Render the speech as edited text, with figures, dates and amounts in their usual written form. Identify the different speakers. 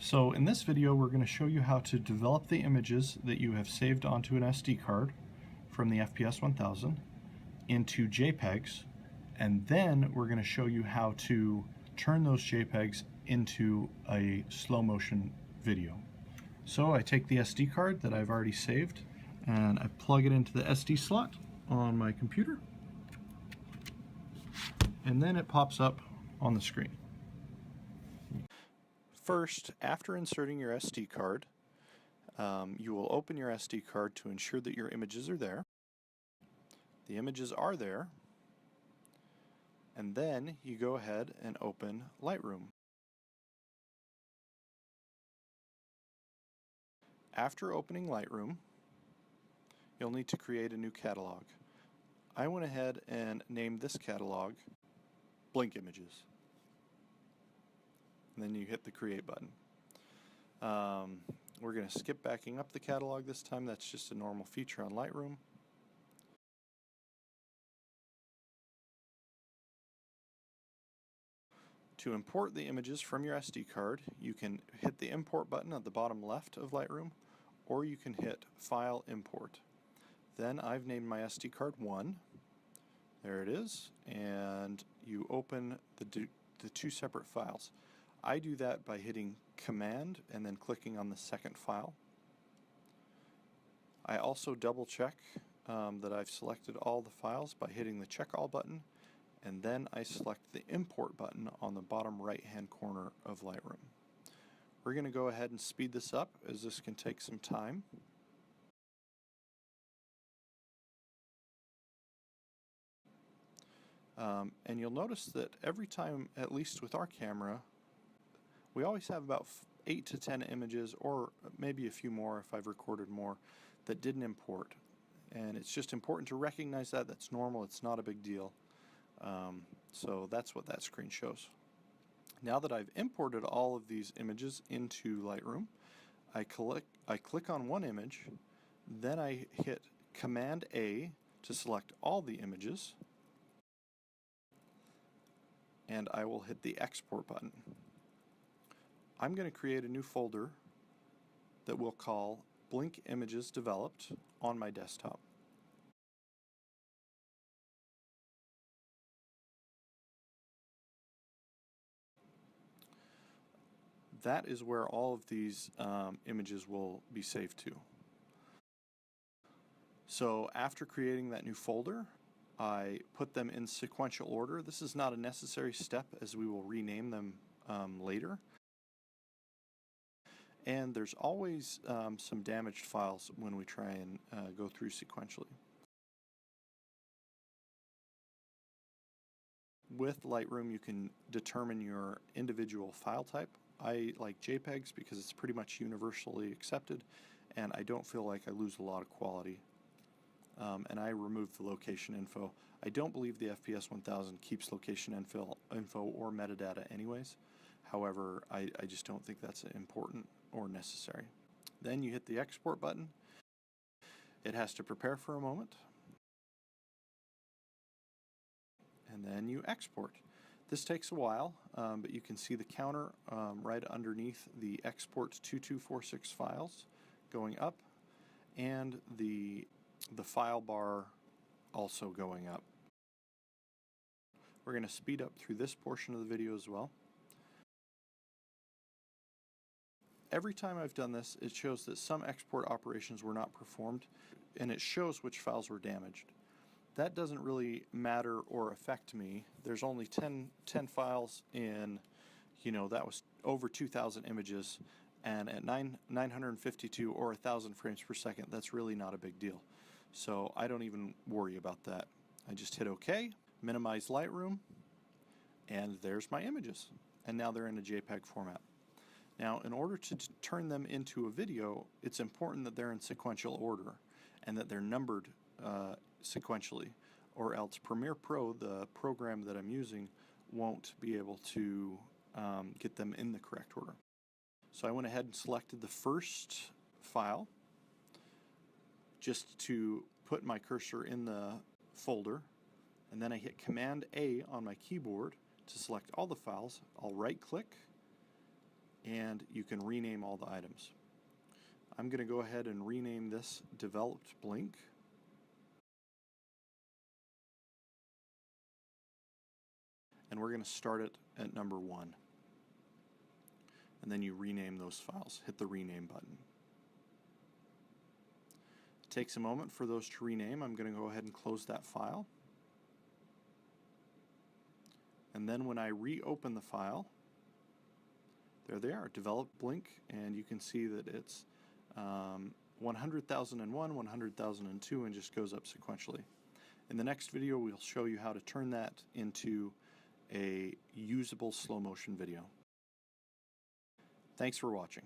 Speaker 1: So in this video we're going to show you how to develop the images that you have saved onto an SD card from the FPS 1000 into JPEGs, and then we're going to show you how to turn those JPEGs into a slow motion video. So I take the SD card that I've already saved and I plug it into the SD slot on my computer, and then it pops up on the screen. First, after inserting your SD card, you will open your SD card to ensure that your images are there. The images are there, and then you go ahead and open Lightroom. After opening Lightroom, you'll need to create a new catalog. I went ahead and named this catalog Blink Images. And then you hit the Create button. We're going to skip backing up the catalog this time. That's just a normal feature on Lightroom. To import the images from your SD card, you can hit the Import button at the bottom left of Lightroom, or you can hit File Import. Then I've named my SD card 1. There it is, and you open the two separate files. I do that by hitting Command and then clicking on the second file. I also double check that I've selected all the files by hitting the Check All button, and then I select the Import button on the bottom right hand corner of Lightroom. We're going to go ahead and speed this up, as this can take some time. And you'll notice that every time, at least with our camera, we always have about 8 to 10 images, or maybe a few more if I've recorded more, that didn't import. And it's just important to recognize that. That's normal, it's not a big deal. So that's what that screen shows. Now that I've imported all of these images into Lightroom, I click on one image, then I hit Command A to select all the images, and I will hit the Export button. I'm going to create a new folder that we'll call Blink Images Developed on my desktop. That is where all of these images will be saved to. So after creating that new folder, I put them in sequential order. This is not a necessary step, as we will rename them later. And there's always some damaged files when we try and go through sequentially. With Lightroom, you can determine your individual file type. I like JPEGs because it's pretty much universally accepted, and I don't feel like I lose a lot of quality. And I removed the location info. I don't believe the FPS 1000 keeps location info or metadata anyways. However, I just don't think that's important or necessary. Then you hit the Export button. It has to prepare for a moment. And then you export. This takes a while, but you can see the counter right underneath the Export 2246 files going up, and the file bar also going up. We're going to speed up through this portion of the video as well. Every time I've done this, it shows that some export operations were not performed, and it shows which files were damaged. That doesn't really matter or affect me. There's only 10 files in, that was over 2,000 images, and at 952 or 1,000 frames per second, that's really not a big deal. So I don't even worry about that. I just hit OK, minimize Lightroom, and there's my images. And now they're in a JPEG format. Now, in order to turn them into a video, it's important that they're in sequential order and that they're numbered sequentially, or else Premiere Pro, the program that I'm using, won't be able to get them in the correct order. So I went ahead and selected the first file just to put my cursor in the folder, and then I hit Command A on my keyboard to select all the files. I'll right click and you can rename all the items. I'm going to go ahead and rename this Developed Blink. And we're going to start it at number 1. And then you rename those files. Hit the rename button. It takes a moment for those to rename. I'm going to go ahead and close that file. And then when I reopen the file, there they are, Developed Blink, and you can see that it's 100,001, 100,002, and just goes up sequentially. In the next video, we'll show you how to turn that into a usable slow motion video. Thanks for watching.